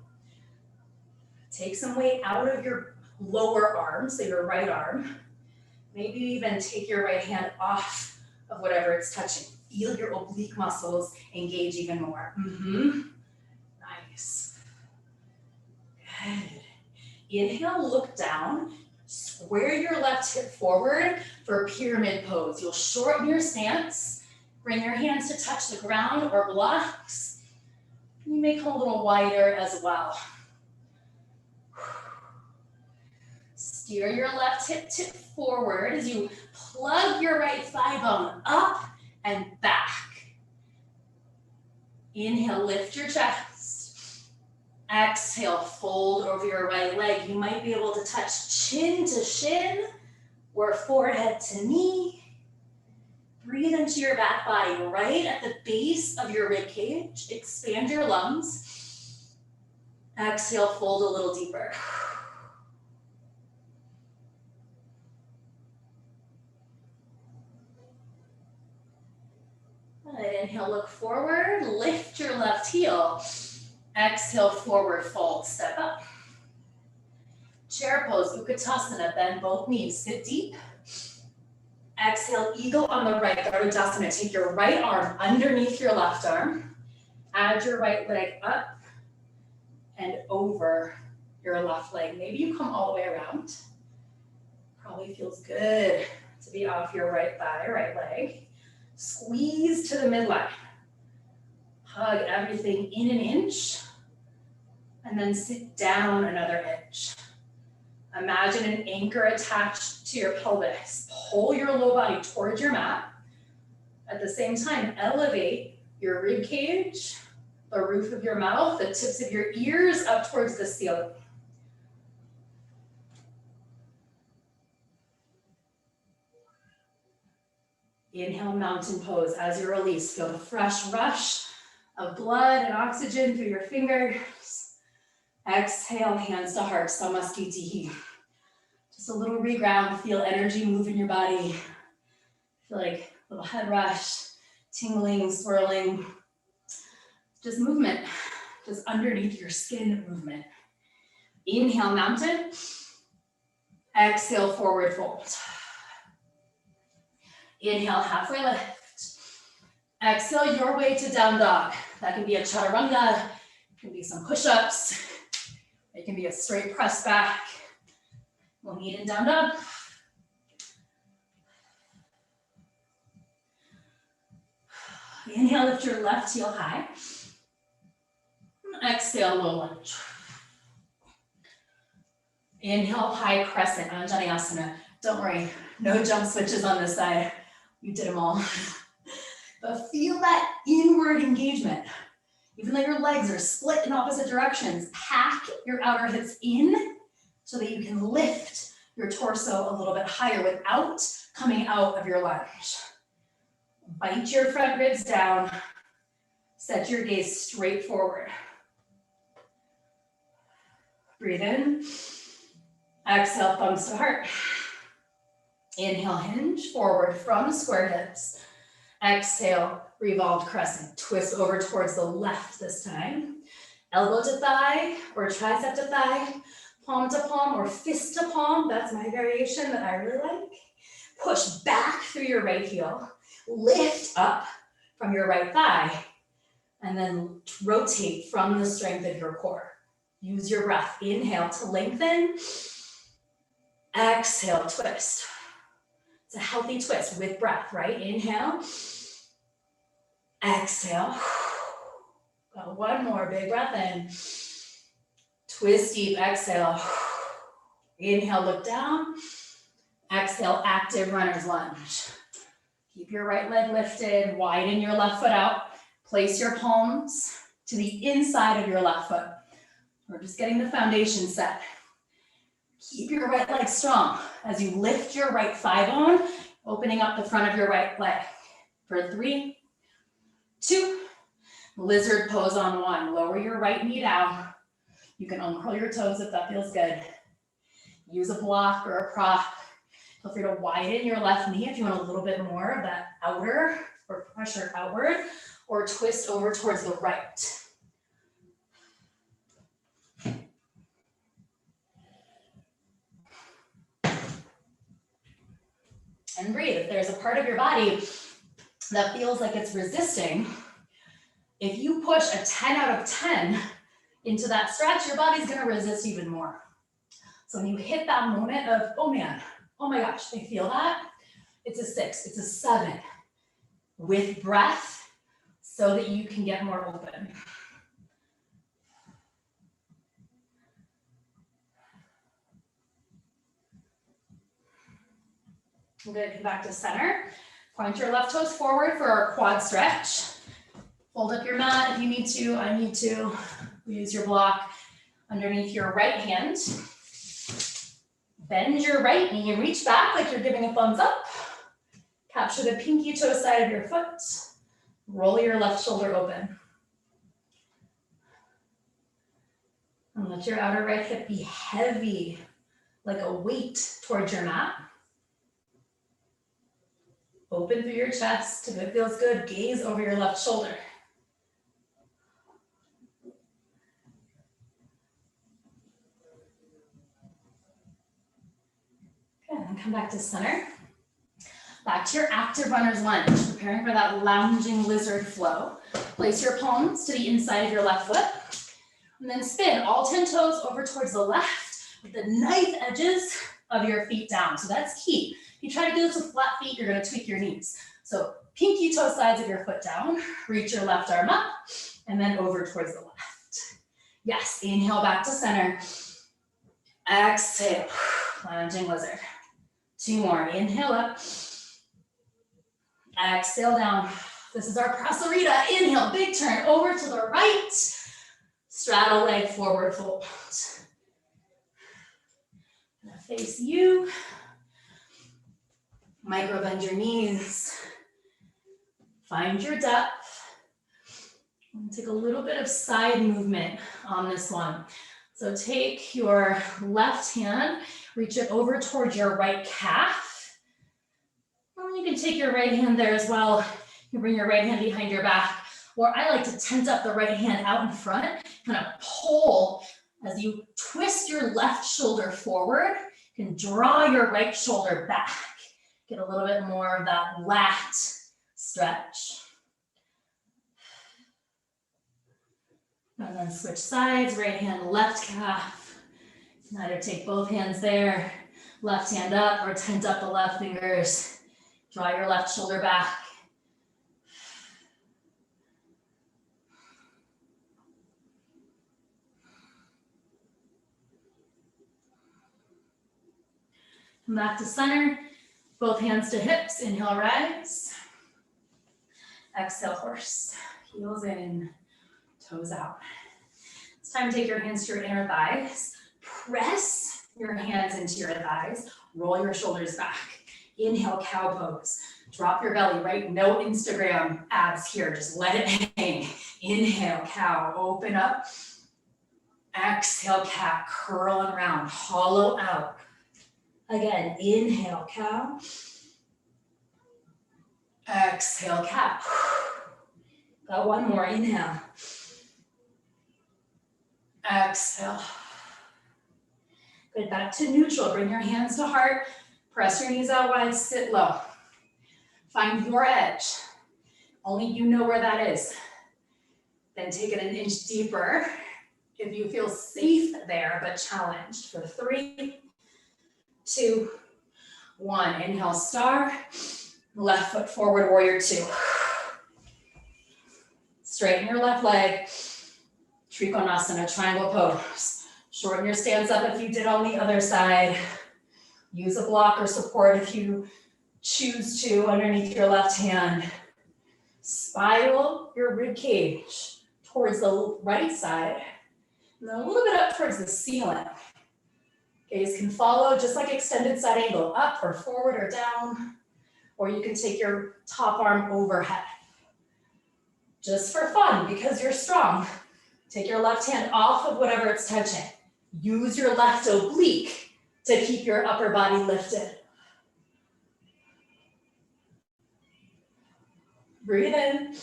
Take some weight out of your lower arm, so your right arm. Maybe even take your right hand off of whatever it's touching. Feel your oblique muscles engage even more. Nice. Good. Inhale, look down. Square your left hip forward for pyramid pose. You'll shorten your stance. Bring your hands to touch the ground or blocks. You may come a little wider as well. Steer your left hip tip forward as you plug your right thigh bone up and back. Inhale, lift your chest. Exhale, fold over your right leg. You might be able to touch chin to shin or forehead to knee. Breathe into your back body right at the base of your rib cage. Expand your lungs. Exhale, fold a little deeper. Good. Inhale, look forward. Lift your left heel. Exhale, forward fold. Step up. Chair pose, Utkatasana. Bend both knees. Sit deep. Exhale, eagle on the right, Garudasana. Take your right arm underneath your left arm. Add your right leg up and over your left leg. Maybe you come all the way around. Probably feels good to be off your right thigh, right leg. Squeeze to the midline. Hug everything in an inch. And then sit down another inch. Imagine an anchor attached to your pelvis. Pull your low body towards your mat. At the same time, elevate your rib cage, the roof of your mouth, the tips of your ears up towards the ceiling. Inhale, mountain pose. As you release, feel the fresh rush of blood and oxygen through your fingers. Exhale, hands to heart, Samastitihi. Just a little reground, feel energy move in your body. Feel like a little head rush, tingling, swirling. Just movement, just underneath your skin movement. Inhale, mountain. Exhale, forward fold. Inhale, halfway lift. Exhale your way to down dog. That can be a chaturanga, it can be some push-ups, it can be a straight press back. We'll meet in down dog. Inhale, lift your left heel high. Exhale, low lunge. Inhale, high crescent, Anjaneyasana. Don't worry, no jump switches on this side. You did them all. But feel that inward engagement. Even though your legs are split in opposite directions, pack your outer hips in so that you can lift your torso a little bit higher without coming out of your lunge. Bite your front ribs down. Set your gaze straight forward. Breathe in. Exhale, thumbs to heart. Inhale, hinge forward from square hips. Exhale, revolved crescent. Twist over towards the left this time. Elbow to thigh or tricep to thigh. Palm to palm or fist to palm. That's my variation that I really like. Push back through your right heel. Lift up from your right thigh. And then rotate from the strength of your core. Use your breath. Inhale to lengthen. Exhale, twist. It's a healthy twist with breath, right? Inhale. Exhale. Got one more big breath in. Twist deep, exhale. Inhale, look down. Exhale, active runner's lunge. Keep your right leg lifted, widen your left foot out. Place your palms to the inside of your left foot. We're just getting the foundation set. Keep your right leg strong as you lift your right thigh bone, opening up the front of your right leg. For 3, 2, lizard pose on 1. Lower your right knee down. You can uncurl your toes if that feels good. Use a block or a prop. Feel free to widen your left knee if you want a little bit more of that outer or pressure outward, or twist over towards the right. And breathe. If there's a part of your body that feels like it's resisting, if you push a 10 out of 10 into that stretch, your body's gonna resist even more. So when you hit that moment of, oh man, oh my gosh, they feel that, it's a 6, it's a 7, with breath so that you can get more open. Good, come back to center. Point your left toes forward for our quad stretch. Fold up your mat if you need to, I need to. Use your block underneath your right hand. Bend your right knee and reach back like you're giving a thumbs up. Capture the pinky toe side of your foot. Roll your left shoulder open. And let your outer right hip be heavy, like a weight towards your mat. Open through your chest. If it feels good, gaze over your left shoulder. Good, and come back to center. Back to your active runner's lunge, preparing for that lounging lizard flow. Place your palms to the inside of your left foot, and then spin all 10 toes over towards the left with the knife edges of your feet down. So that's key. If you try to do this with flat feet, you're gonna tweak your knees. So pinky toe sides of your foot down, reach your left arm up, and then over towards the left. Yes, inhale back to center. Exhale, lounging lizard. 2 more, inhale up. Exhale down. This is our prasarita. Inhale, big turn over to the right. Straddle leg forward fold. Gonna face you. Micro bend your knees. Find your depth. And take a little bit of side movement on this one. So take your left hand, Reach it over towards your right calf. And you can take your right hand there as well. You bring your right hand behind your back. Or I like to tent up the right hand out in front, kind of pull as you twist your left shoulder forward. You can draw your right shoulder back. Get a little bit more of that lat stretch. And then switch sides, right hand, left calf. You can either take both hands there, left hand up, or tent up the left fingers. Draw your left shoulder back. Come back to center, both hands to hips, inhale, rise. Exhale, horse, heels in, toes out. It's time to take your hands to your inner thighs. Press your hands into your thighs, roll your shoulders back. Inhale, cow pose. Drop your belly, right? No Instagram abs here, just let it hang. Inhale, cow, open up. Exhale, cat, curl and round, hollow out. Again, inhale, cow. Exhale, cat. Got one more, inhale. Exhale. Good, back to neutral. Bring your hands to heart. Press your knees out wide, sit low. Find your edge. Only you know where that is. Then take it an inch deeper if you feel safe there, but challenged for 3, 2, 1. Inhale, star. Left foot forward, warrior 2. Straighten your left leg. Trikonasana, triangle pose. Shorten your stance up if you did on the other side. Use a block or support if you choose to underneath your left hand. Spiral your rib cage towards the right side. And then a little bit up towards the ceiling. Gaze can follow just like extended side angle, up or forward or down. Or you can take your top arm overhead. Just for fun, because you're strong. Take your left hand off of whatever it's touching. Use your left oblique to keep your upper body lifted. Breathe in.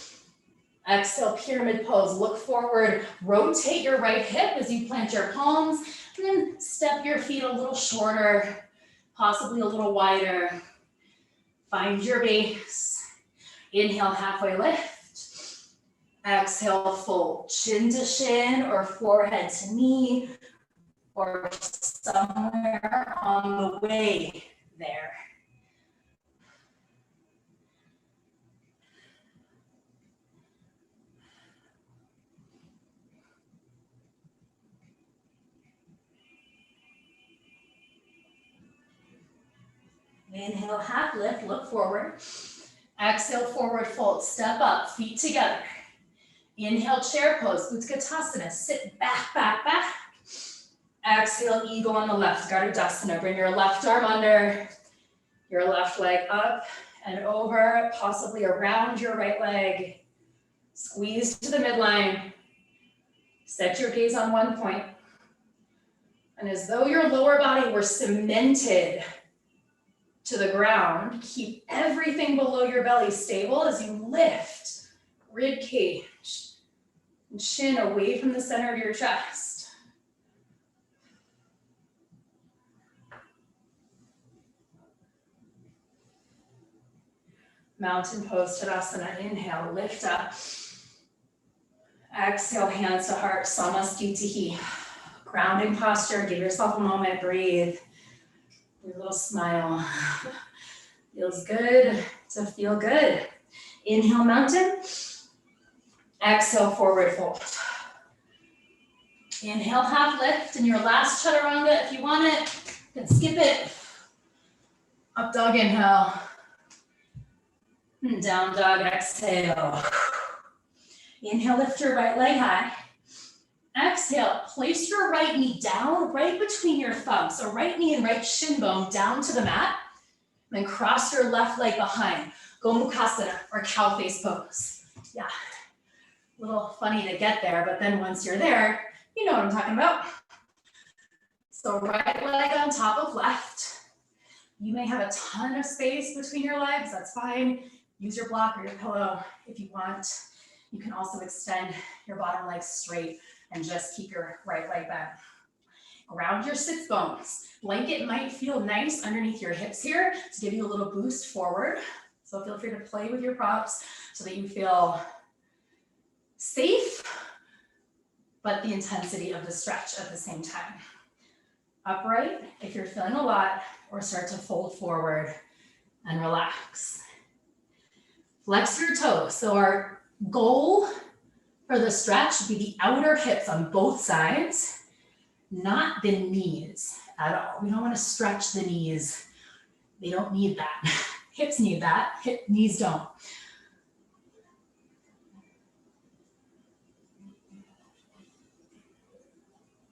Exhale, pyramid pose. Look forward. Rotate your right hip as you plant your palms. And then step your feet a little shorter, possibly a little wider. Find your base. Inhale, halfway lift. Exhale, fold. Chin to shin or forehead to knee or somewhere on the way there. Inhale, half lift, look forward. Exhale, forward fold, step up, feet together. Inhale, chair pose, Utkatasana, sit back, back, back. Exhale, eagle on the left, Garudasana. Bring your left arm under, your left leg up and over, possibly around your right leg. Squeeze to the midline. Set your gaze on one point. And as though your lower body were cemented to the ground, keep everything below your belly stable as you lift rib cage and chin away from the center of your chest. Mountain pose, Tadasana. Inhale, lift up. Exhale, hands to heart, Samastitihi. Grounding posture, give yourself a moment, breathe. Your little smile. Feels good to feel good. Inhale, mountain. Exhale, forward fold. Inhale, half lift, and your last chaturanga, if you want it, you can skip it. Up dog, inhale. And down dog, exhale. Inhale, lift your right leg high. Exhale, place your right knee down right between your thumbs. So right knee and right shin bone down to the mat. Then cross your left leg behind. Gomukhasana or cow face pose. Yeah, a little funny to get there, but then once you're there, you know what I'm talking about. So right leg on top of left. You may have a ton of space between your legs, that's fine. Use your block or your pillow if you want. You can also extend your bottom leg straight and just keep your right leg bent. Ground your sits bones. Blanket might feel nice underneath your hips here to give you a little boost forward. So feel free to play with your props so that you feel safe, but the intensity of the stretch at the same time. Upright if you're feeling a lot, or start to fold forward and relax. Flex your toes. So our goal for the stretch should be the outer hips on both sides, not the knees at all. We don't want to stretch the knees. They don't need that. Hips need that, knees don't.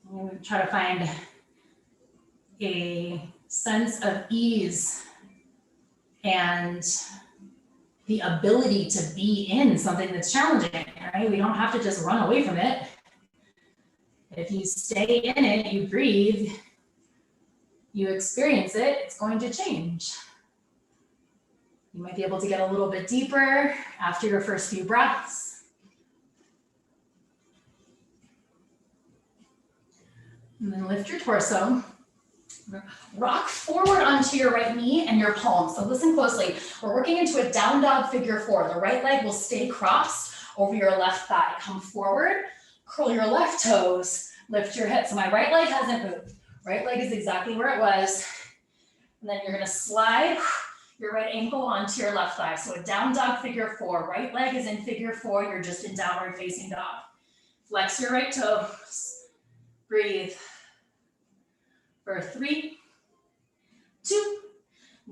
I'm going to try to find a sense of ease and the ability to be in something that's challenging, right? We don't have to just run away from it. If you stay in it, you breathe, you experience it, it's going to change. You might be able to get a little bit deeper after your first few breaths. And then lift your torso. Rock forward onto your right knee and your palms. So listen closely. We're working into a down dog figure four. The right leg will stay crossed over your left thigh. Come forward, curl your left toes, lift your hips. So my right leg hasn't moved. Right leg is exactly where it was. And then you're gonna slide your right ankle onto your left thigh. So a down dog figure four. Right leg is in figure four. You're just in downward facing dog. Flex your right toes. Breathe. For 3, 2,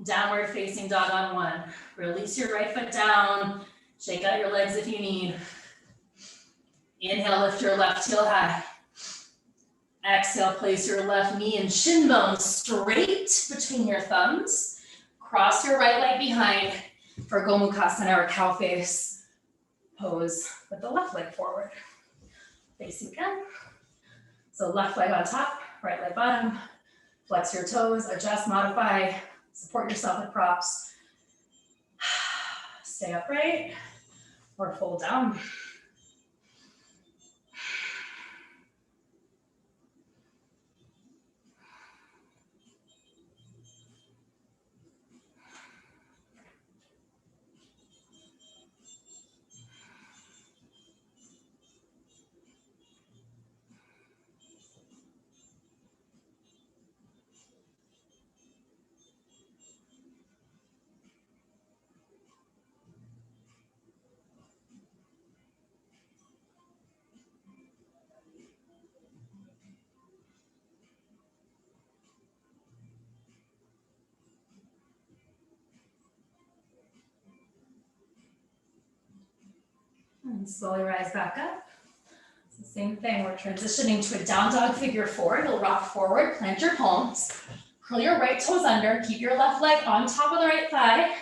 downward facing dog on 1. Release your right foot down. Shake out your legs if you need. Inhale, lift your left heel high. Exhale, place your left knee and shin bone straight between your thumbs. Cross your right leg behind for Gomukhasana or cow face pose with the left leg forward. Facing down. So left leg on top, right leg bottom. Flex your toes, adjust, modify, support yourself with props. Stay upright or fold down. And slowly rise back up. It's the same thing, we're transitioning to a down dog figure four. You'll rock forward, plant your palms, curl your right toes under, keep your left leg on top of the right thigh,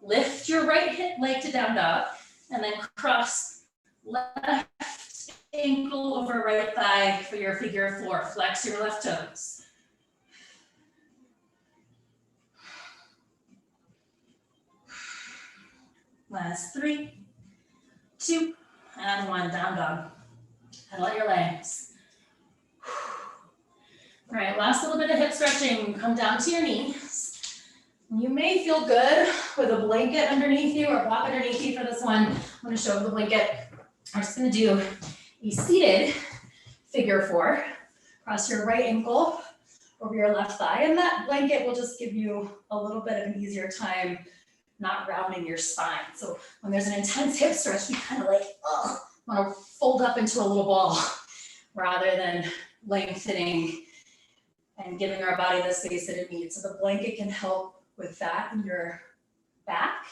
lift your right hip leg to down dog, and then cross left ankle over right thigh for your figure four. Flex your left toes. Last 3, 2, and 1, down dog. Pedal out your legs. All right, last little bit of hip stretching. Come down to your knees. You may feel good with a blanket underneath you or block underneath you for this one. I'm gonna show the blanket. I'm just gonna do a seated figure four. Cross your right ankle over your left thigh, and that blanket will just give you a little bit of an easier time not rounding your spine. So when there's an intense hip stretch, you kind of like, want to fold up into a little ball rather than lengthening and giving our body the space that it needs. So the blanket can help with that in your back.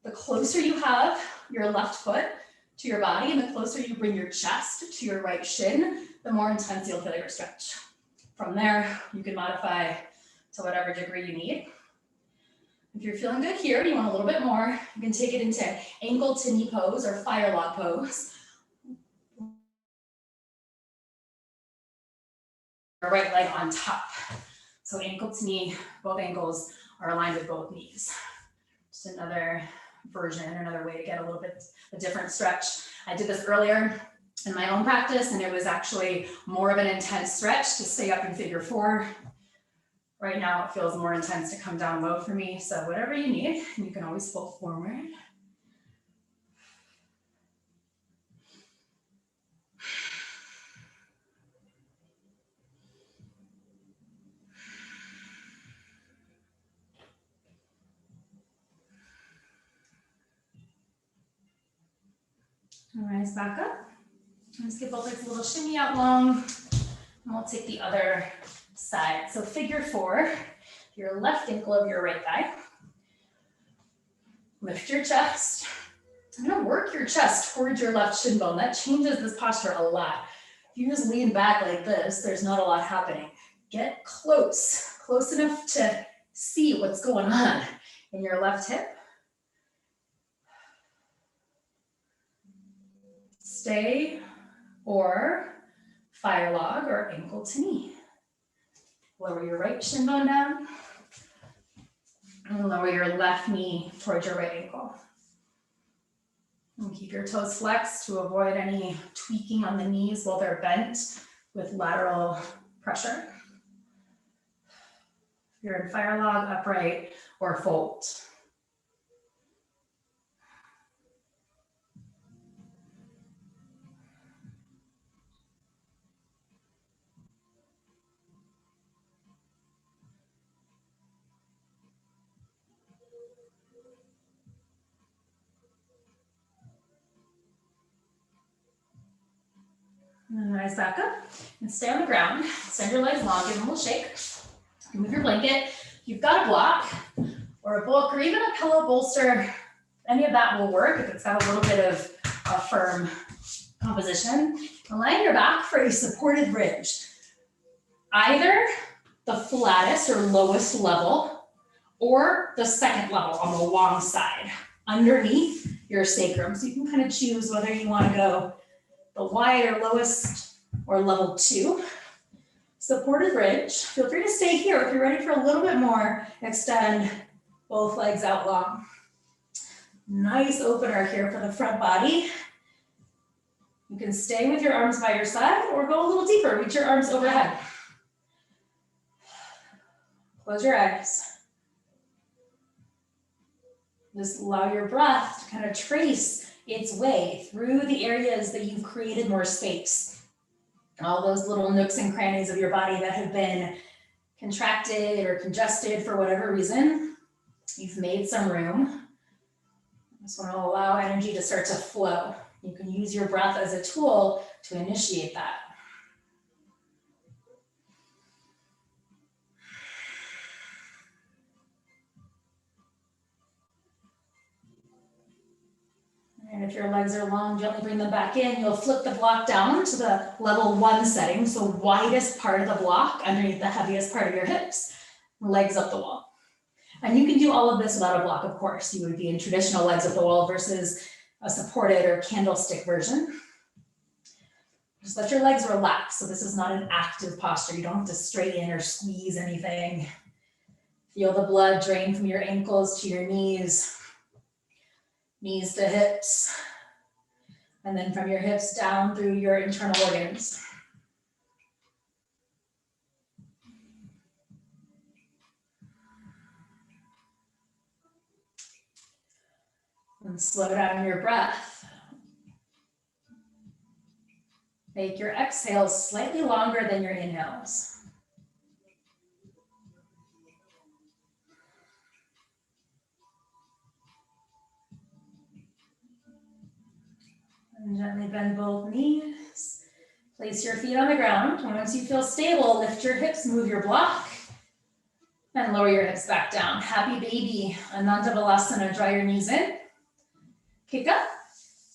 The closer you have your left foot to your body and the closer you bring your chest to your right shin, the more intense you'll feel your stretch. From there, you can modify to whatever degree you need. If you're feeling good here, you want a little bit more, you can take it into ankle to knee pose or fire log pose. right leg on top. So ankle to knee, both ankles are aligned with both knees. Just another version, another way to get a little bit a different stretch. I did this earlier in my own practice, and it was actually more of an intense stretch to stay up in figure 4. Right now it feels more intense to come down low for me. So whatever you need, you can always fold forward. Rise back up. Let's give both legs a little shimmy out long. And we'll take the other side. So figure 4, your left ankle over your right thigh. Lift your chest. I'm gonna work your chest towards your left shin bone. That changes this posture a lot. If you just lean back like this, there's not a lot happening. Get close enough to see what's going on in your left hip. Stay or fire log or ankle to knee. Lower your right shin bone down and lower your left knee towards your right ankle. And keep your toes flexed to avoid any tweaking on the knees while they're bent with lateral pressure. You're in fire log, upright, or fold. And then rise back up and stay on the ground. Send your legs long, give them a little shake. Move your blanket. You've got a block or a book or even a pillow bolster. Any of that will work if it's got a little bit of a firm composition. Align your back for a supported bridge. Either the flattest or lowest level or the second level on the long side underneath your sacrum. So you can kind of choose whether you want to go the wide or lowest or level 2. Supported bridge. Feel free to stay here. If you're ready for a little bit more, extend both legs out long. Nice opener here for the front body. You can stay with your arms by your side or go a little deeper. Reach your arms overhead. Close your eyes. Just allow your breath to kind of trace its way through the areas that you've created more space. All those little nooks and crannies of your body that have been contracted or congested for whatever reason, you've made some room. Just want to allow energy to start to flow. You can use your breath as a tool to initiate that. And if your legs are long, gently bring them back in. You'll flip the block down to the level 1 setting, so widest part of the block underneath the heaviest part of your hips, legs up the wall. And you can do all of this without a block, of course. You would be in traditional legs up the wall versus a supported or candlestick version. Just let your legs relax. So this is not an active posture. You don't have to straighten or squeeze anything. Feel the blood drain from your ankles to your knees. Knees to hips, and then from your hips down through your internal organs. And slow down your breath. Make your exhales slightly longer than your inhales. And gently bend both knees. Place your feet on the ground. Once you feel stable, lift your hips, move your block, and lower your hips back down. Happy baby, Ananda Balasana. Draw your knees in. Kick up.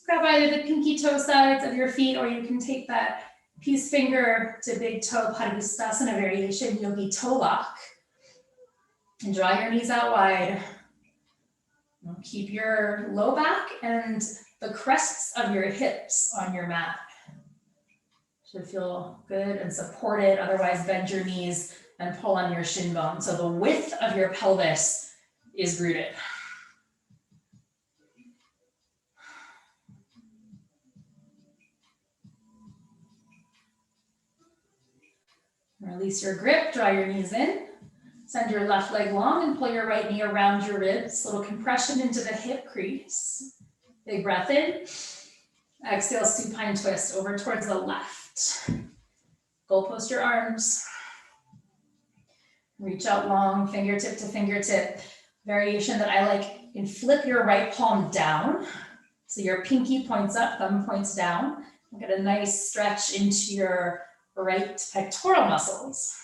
Grab either the pinky toe sides of your feet, or you can take that peace finger to big toe Padangusthasana variation, yogi toe lock. And draw your knees out wide. Keep your low back and the crests of your hips on your mat. Should feel good and supported. Otherwise, bend your knees and pull on your shin bone. So the width of your pelvis is rooted. Release your grip, draw your knees in. Send your left leg long and pull your right knee around your ribs. Little compression into the hip crease. Big breath in. Exhale, supine twist over towards the left. Goal post your arms. Reach out long, fingertip to fingertip. Variation that I like, you can flip your right palm down. So your pinky points up, thumb points down. Get a nice stretch into your right pectoral muscles.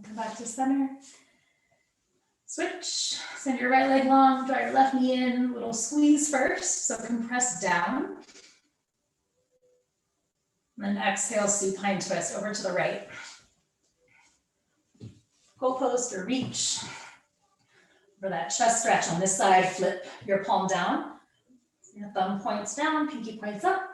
Come back to center. Switch, send your right leg long, draw your left knee in, little squeeze first, so compress down. And then exhale, supine twist over to the right. Goal post or reach. For that chest stretch on this side, flip your palm down. Your thumb points down, pinky points up.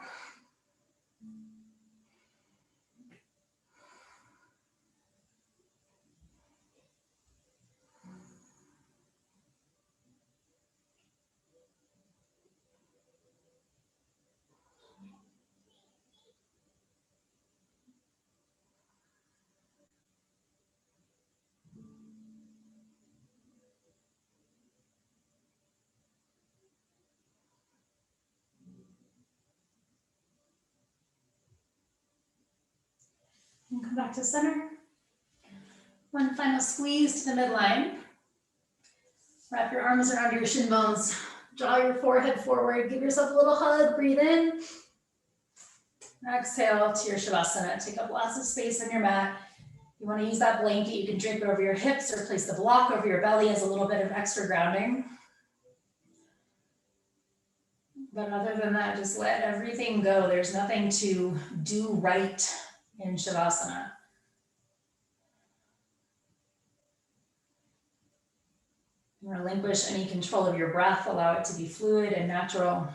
And come back to center. One final squeeze to the midline. Wrap your arms around your shin bones. Draw your forehead forward. Give yourself a little hug. Breathe in. Exhale to your Shavasana. Take up lots of space on your mat. You want to use that blanket. You can drape it over your hips or place the block over your belly as a little bit of extra grounding. But other than that, just let everything go. There's nothing to do right in Shavasana. Relinquish any control of your breath. Allow it to be fluid and natural.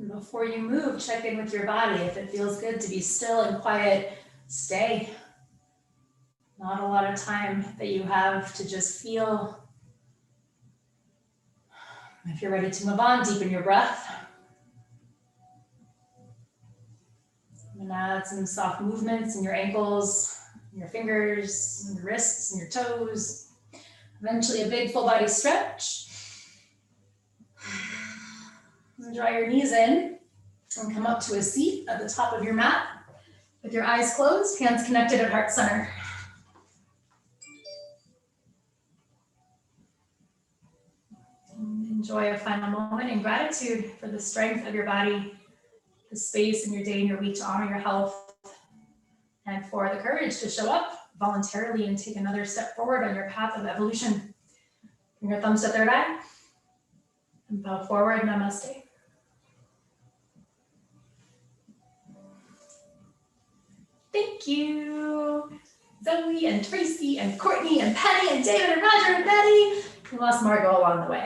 Before you move, check in with your body. If it feels good to be still and quiet, stay. Not a lot of time that you have to just feel. If you're ready to move on, deepen your breath. And add some soft movements in your ankles, your fingers, and your wrists, and your toes. Eventually a big full body stretch. And draw your knees in and come up to a seat at the top of your mat with your eyes closed, hands connected at heart center. And enjoy a final moment in gratitude for the strength of your body, the space in your day and your week to honor your health, and for the courage to show up voluntarily and take another step forward on your path of evolution. Bring your thumbs to third eye and bow forward, namaste. Thank you, Zoe and Tracy and Courtney and Penny and David and Roger and Betty. We lost Margot along the way.